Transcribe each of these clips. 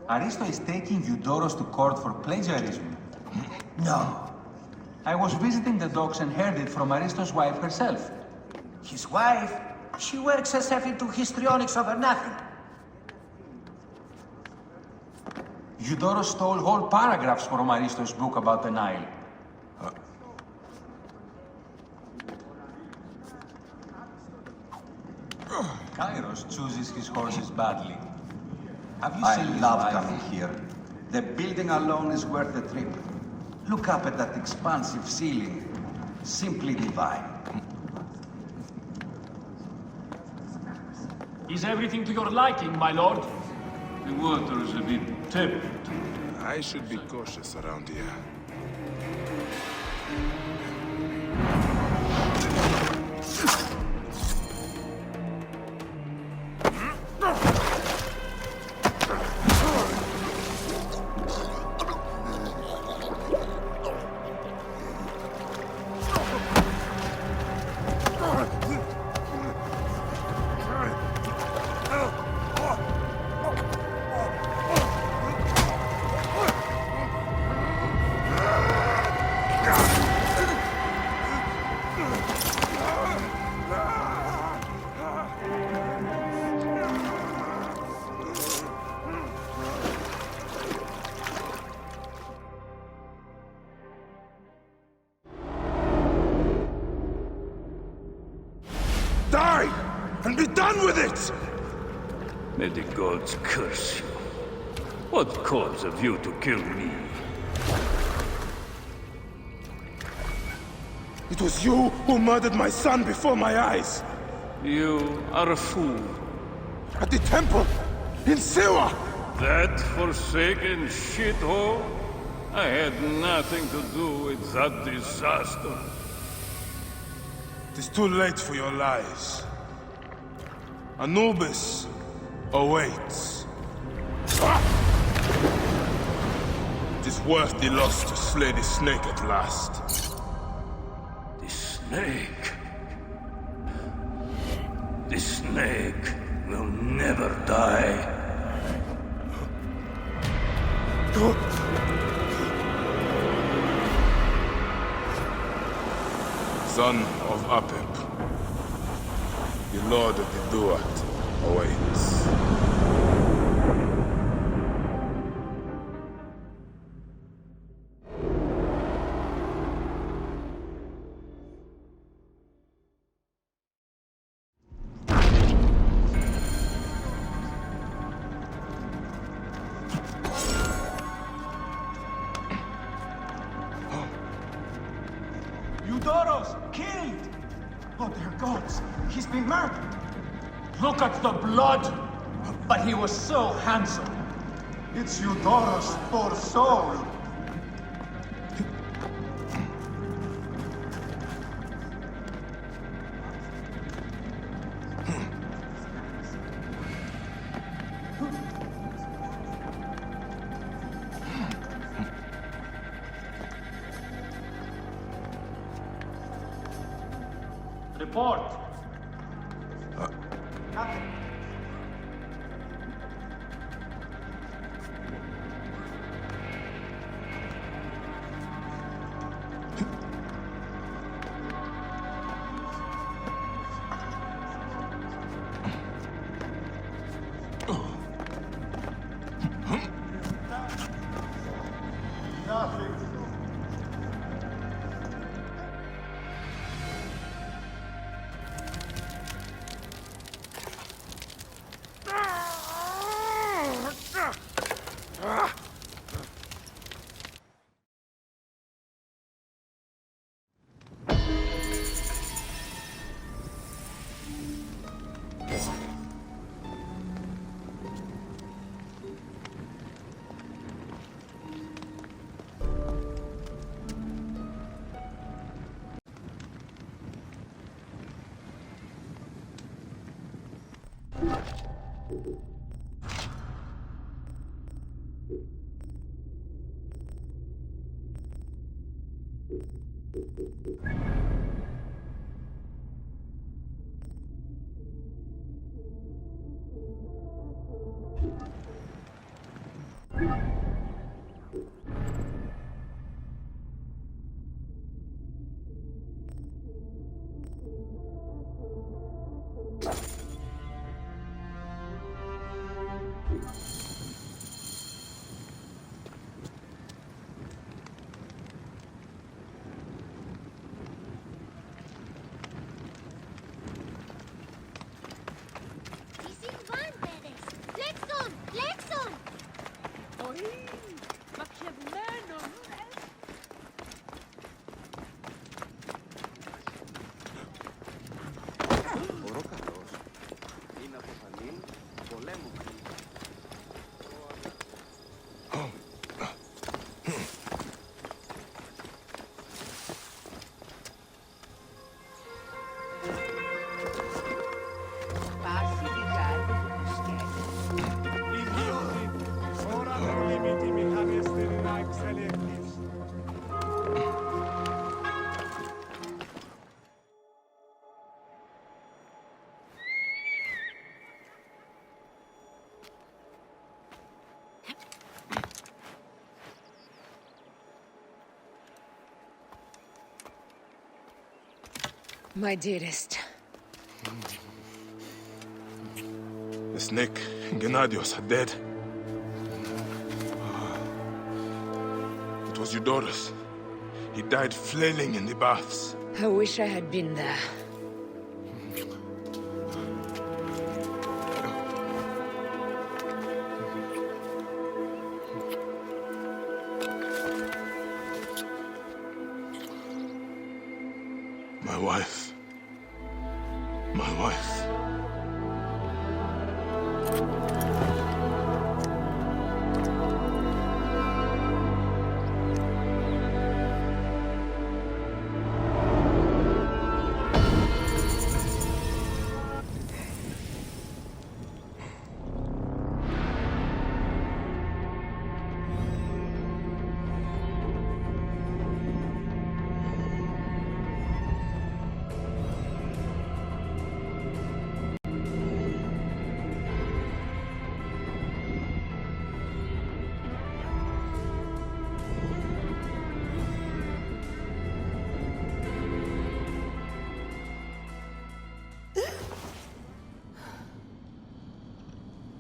Aristo is taking Eudoros to court for plagiarism. No. I was visiting the docks and heard it from Aristo's wife herself. His wife? She works herself into histrionics over nothing. Eudoros stole whole paragraphs from Aristo's book about the Nile. Kairos chooses his horses badly. Have you seen his love wife? coming here. The building alone is worth the trip. Look up at that expansive ceiling. Simply divine. Is everything to your liking, my lord? The water is a bit tepid. I should be cautious around here. Die! And be done with it! May the gods curse you. What cause have you to kill me? It was you who murdered my son before my eyes! You are a fool. At the temple! In Siwa! That forsaken shithole? I had nothing to do with that disaster. It is too late for your lies. Anubis awaits. It is worth the loss to slay the snake at last. The snake. The snake will never die. Son of Apep, the Lord of the Duat awaits. Eudoros, killed! Oh, dear gods, he's been murdered! Look at the blood! But he was so handsome! It's Eudoros, poor soul! Report! Nothing. My dearest. The snake and Gennadios are dead. It was Eudorus. He died flailing in the baths. I wish I had been there. My wife. My wife.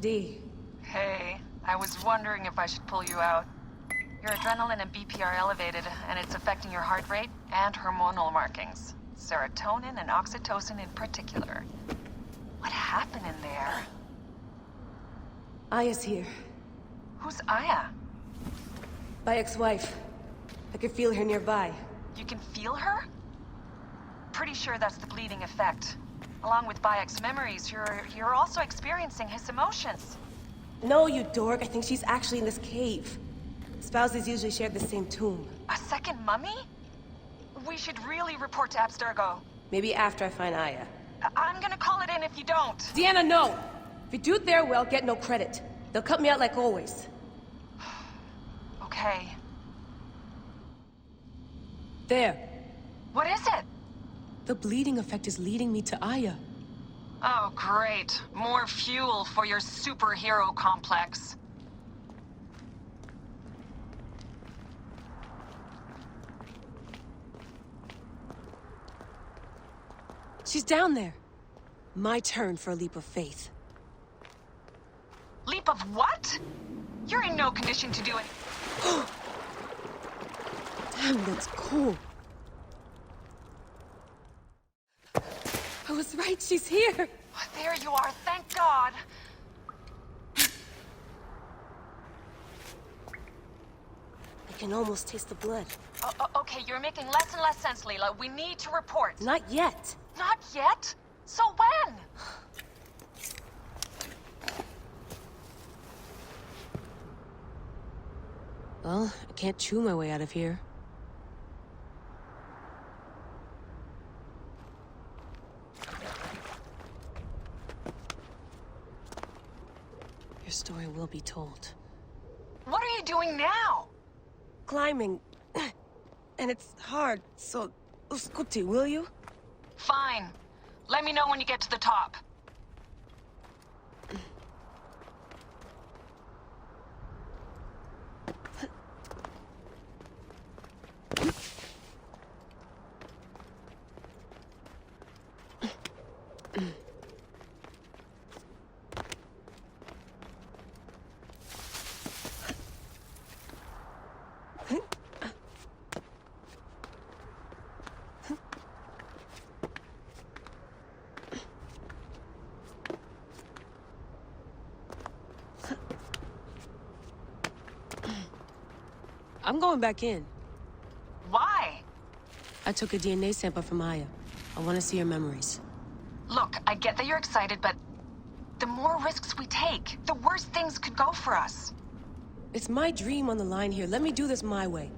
D. Hey, I was wondering if I should pull you out. Your adrenaline and BP are elevated, and it's affecting your heart rate and hormonal markings. Serotonin and oxytocin in particular. What happened in there? Aya's here. Who's Aya? My ex-wife. I could feel her nearby. You can feel her? Pretty sure that's the bleeding effect. Along with Bayek's memories, you're also experiencing his emotions. No, you dork. I think she's actually in this cave. Spouses usually share the same tomb. A second mummy? We should really report to Abstergo. Maybe after I find Aya. I'm gonna call it in if you don't. Deanna, no! If you do it there, well, get no credit. They'll cut me out like always. Okay. There. What is it? The bleeding effect is leading me to Aya. Oh, great. More fuel for your superhero complex. She's down there. My turn for a leap of faith. Leap of what? You're in no condition to do it. Damn, that's cool. I was right, she's here. There you are, thank God. I can almost taste the blood. Okay, you're making less and less sense, Leela. We need to report. Not yet. Not yet? So when? Well, I can't chew my way out of here. story will be told. What are you doing now? Climbing. And it's hard, so... Scuti, will you? Fine. Let me know when you get to the top. I'm going back in. Why? I took a DNA sample from Aya. I want to see her memories. Look, I get that you're excited, but the more risks we take, the worse things could go for us. It's my dream on the line here. Let me do this my way.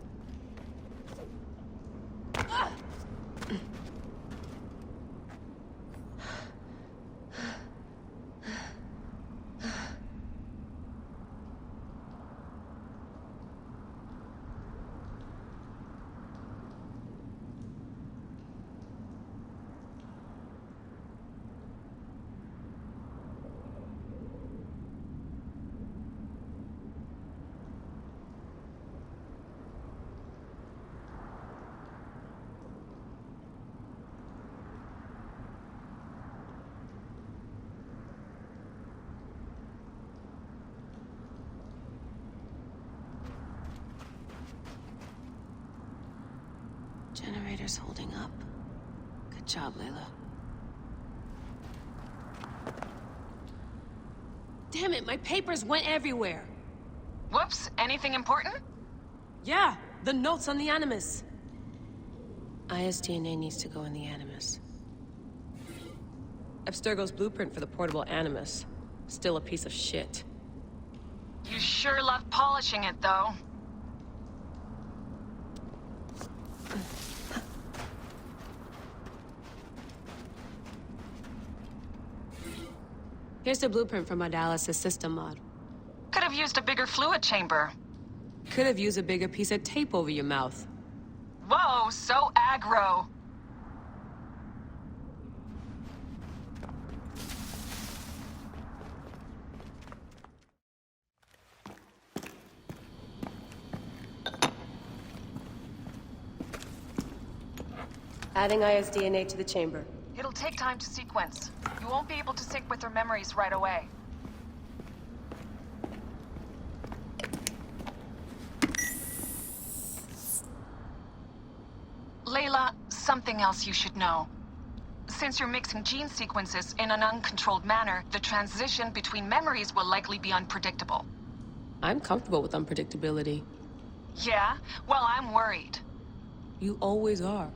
Generator's holding up. Good job, Layla. Damn it, my papers went everywhere. Whoops, anything important? Yeah, the notes on the Animus. Aya's DNA needs to go in the Animus. Abstergo's blueprint for the portable Animus. Still a piece of shit. You sure love polishing it, though. Here's the blueprint for my dialysis system mod. Could have used a bigger fluid chamber. Could have used a bigger piece of tape over your mouth. Whoa, so aggro. Adding Aya's DNA to the chamber. It'll take time to sequence. You won't be able to sync with her memories right away. Layla, something else you should know. Since you're mixing gene sequences in an uncontrolled manner, the transition between memories will likely be unpredictable. I'm comfortable with unpredictability. Yeah? Well, I'm worried. You always are.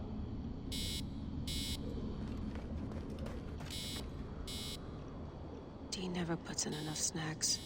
Dee never puts in enough snacks.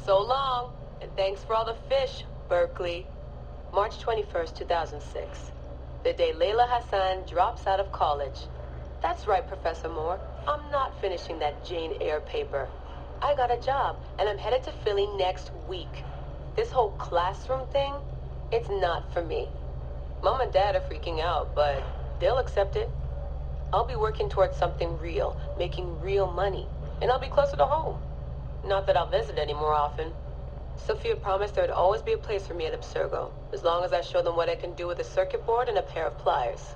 So long, and thanks for all the fish, Berkeley. March 21st, 2006. The day Layla Hassan drops out of college. That's right, Professor Moore. I'm not finishing that Jane Eyre paper. I got a job, and I'm headed to Philly next week. This whole classroom thing, it's not for me. Mom and Dad are freaking out, but they'll accept it. I'll be working towards something real, making real money, and I'll be closer to home. Not that I'll visit any more often. Sophia promised there'd always be a place for me at Abstergo, as long as I show them what I can do with a circuit board and a pair of pliers.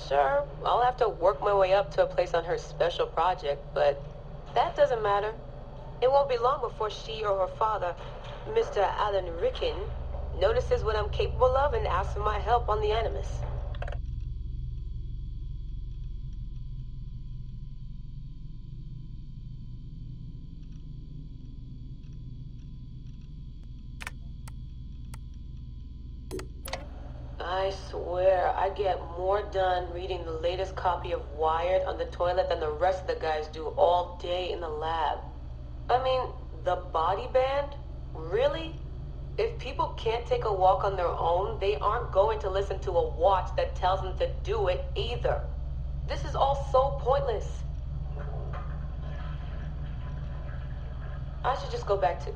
Sure, I'll have to work my way up to a place on her special project, but that doesn't matter. It won't be long before she or her father, Mr. Alan Ricken, notices what I'm capable of and asks for my help on the Animus. I swear, I get more done reading the latest copy of Wired on the toilet than the rest of the guys do all day in the lab. I mean, the body band? Really? If people can't take a walk on their own, they aren't going to listen to a watch that tells them to do it either. This is all so pointless. I should just go back to...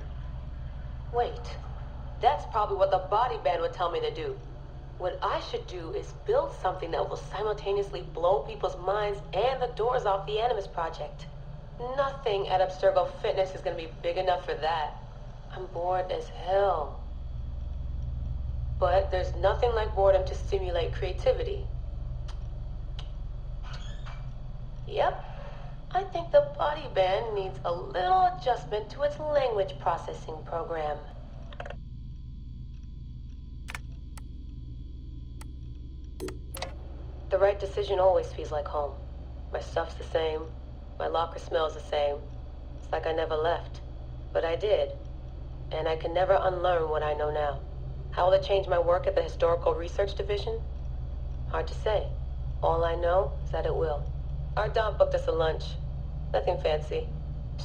Wait, that's probably what the body band would tell me to do. What I should do is build something that will simultaneously blow people's minds and the doors off the Animus Project. Nothing at Abstergo Fitness is going to be big enough for that. I'm bored as hell. But there's nothing like boredom to stimulate creativity. Yep. I think the body band needs a little adjustment to its language processing program. The right decision always feels like home. My stuff's the same. My locker smells the same. It's like I never left. But I did. And I can never unlearn what I know now. How will it change my work at the Historical Research Division? Hard to say. All I know is that it will. Our Dom booked us a lunch. Nothing fancy.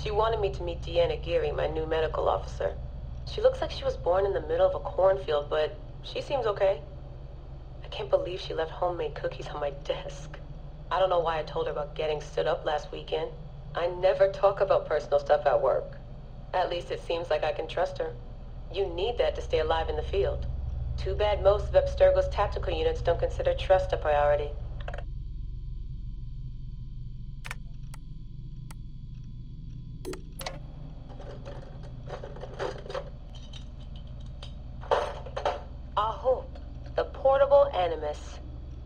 She wanted me to meet Deanna Geary, my new medical officer. She looks like she was born in the middle of a cornfield, but she seems okay. I can't believe she left homemade cookies on my desk. I don't know why I told her about getting stood up last weekend. I never talk about personal stuff at work. At least it seems like I can trust her. You need that to stay alive in the field. Too bad most of Abstergo's tactical units don't consider trust a priority. Aho, the portable Animus.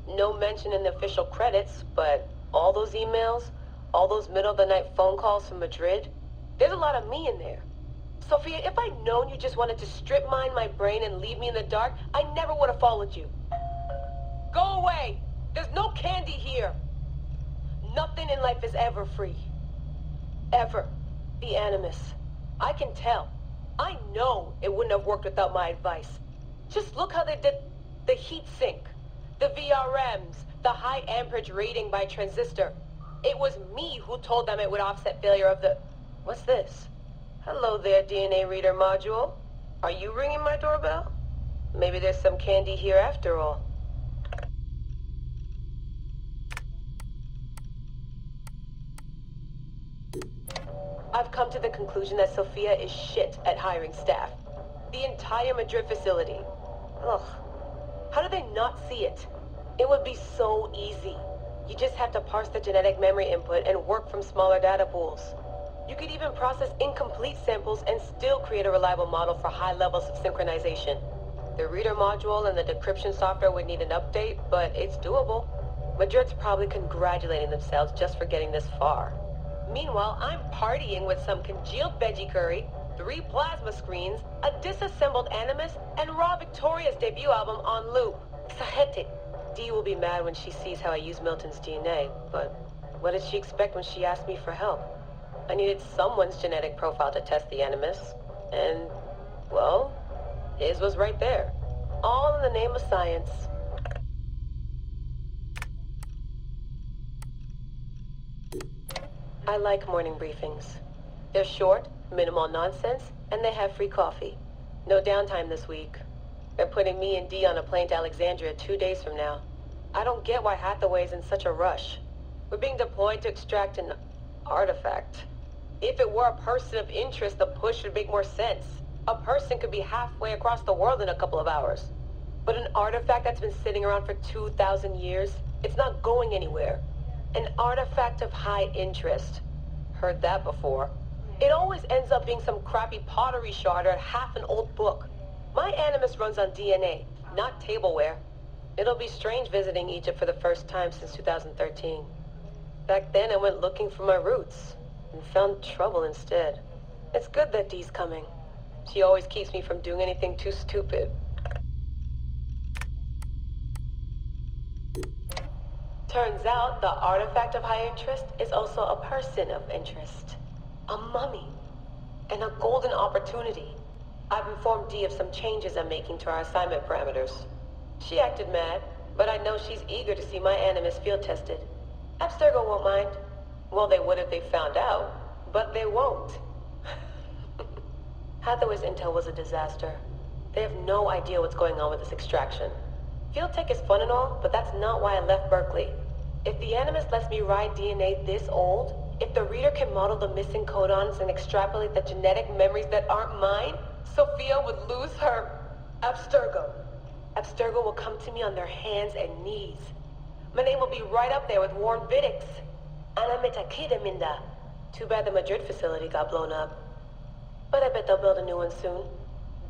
No mention in the official credits, but all those emails, all those middle-of-the-night phone calls from Madrid, there's a lot of me in there. Sophia, if I'd known you just wanted to strip mine my brain and leave me in the dark, I never would have followed you. Go away! There's no candy here! Nothing in life is ever free. Ever. The Animus. I can tell. I know it wouldn't have worked without my advice. Just look how they did the heat sink, the VRMs, the high amperage rating by transistor. It was me who told them it would offset failure of the... What's this? Hello there, DNA reader module. Are you ringing my doorbell? Maybe there's some candy here after all. I've come to the conclusion that Sophia is shit at hiring staff. The entire Madrid facility. Ugh. How do they not see it? It would be so easy. You just have to parse the genetic memory input and work from smaller data pools. You could even process incomplete samples and still create a reliable model for high levels of synchronization. The reader module and the decryption software would need an update, but it's doable. Madrid's probably congratulating themselves just for getting this far. Meanwhile, I'm partying with some congealed veggie curry, 3 plasma screens, a disassembled Animus, and Raw Victoria's debut album on loop. Sahete. Dee will be mad when she sees how I use Milton's DNA, but what did she expect when she asked me for help? I needed someone's genetic profile to test the Animus, and, well, his was right there. All in the name of science. I like morning briefings. They're short, minimal nonsense, and they have free coffee. No downtime this week. They're putting me and Dee on a plane to Alexandria 2 days from now. I don't get why Hathaway's in such a rush. We're being deployed to extract an artifact. If it were a person of interest, the push would make more sense. A person could be halfway across the world in a couple of hours. But an artifact that's been sitting around for 2,000 years, it's not going anywhere. An artifact of high interest. Heard that before. It always ends up being some crappy pottery shard or half an old book. My Animus runs on DNA, not tableware. It'll be strange visiting Egypt for the first time since 2013. Back then I went looking for my roots and found trouble instead. It's good that Dee's coming. She always keeps me from doing anything too stupid. Turns out the artifact of high interest is also a person of interest. A mummy. And a golden opportunity. I've informed Dee of some changes I'm making to our assignment parameters. She acted mad, but I know she's eager to see my Animus field tested. Abstergo won't mind. Well, they would if they found out, but they won't. Hathaway's intel was a disaster. They have no idea what's going on with this extraction. Field tech is fun and all, but that's not why I left Berkeley. If the Animus lets me ride DNA this old, if the reader can model the missing codons and extrapolate the genetic memories that aren't mine, Sophia would lose her Abstergo. Abstergo will come to me on their hands and knees. My name will be right up there with Warren Vidick's. Ana Metakidaminda. Too bad the Madrid facility got blown up. But I bet they'll build a new one soon.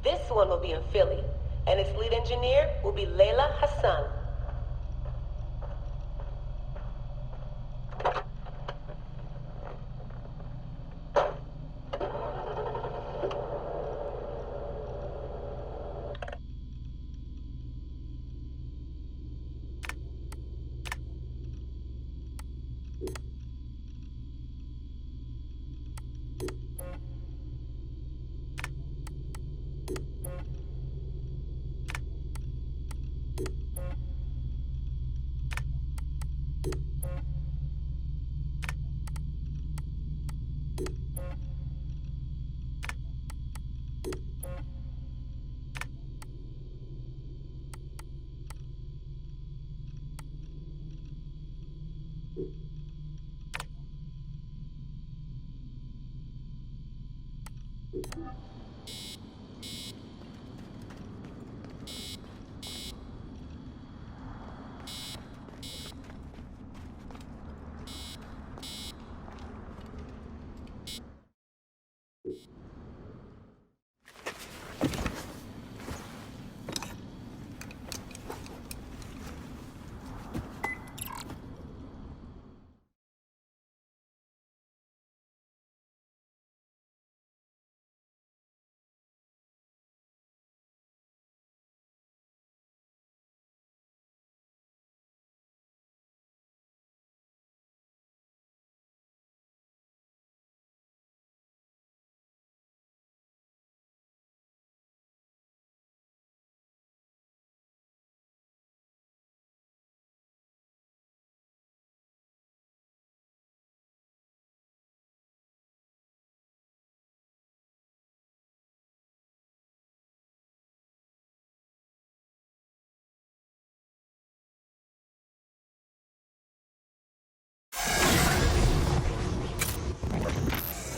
This one will be in Philly, and its lead engineer will be Leila Hassan. You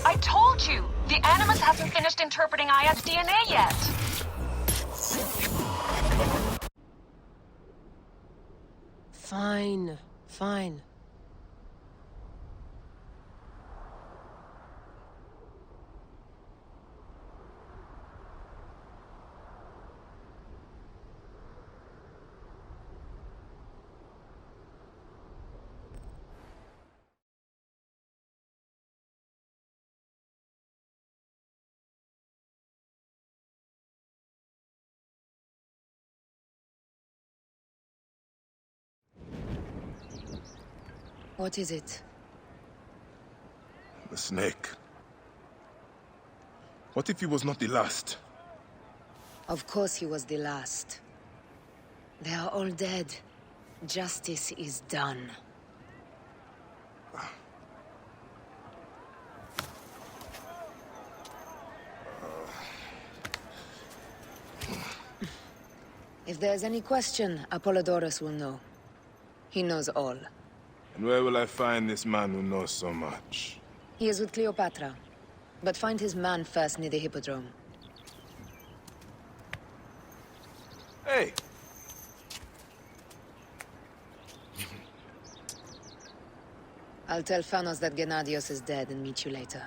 I told you! The Animus hasn't finished interpreting Aya's DNA yet! Fine, fine. What is it? The snake. What if he was not the last? Of course he was the last. They are all dead. Justice is done. If there's any question, Apollodorus will know. He knows all. And where will I find this man who knows so much? He is with Cleopatra. But find his man first near the Hippodrome. Hey! I'll tell Phanos that Gennadios is dead and meet you later.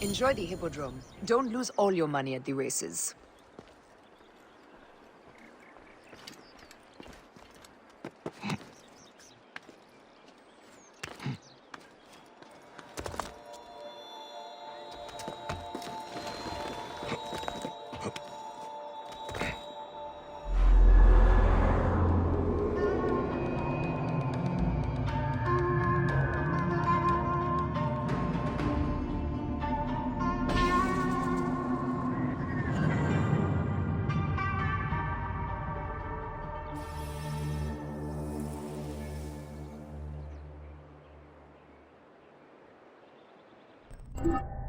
Enjoy the Hippodrome. Don't lose all your money at the races. You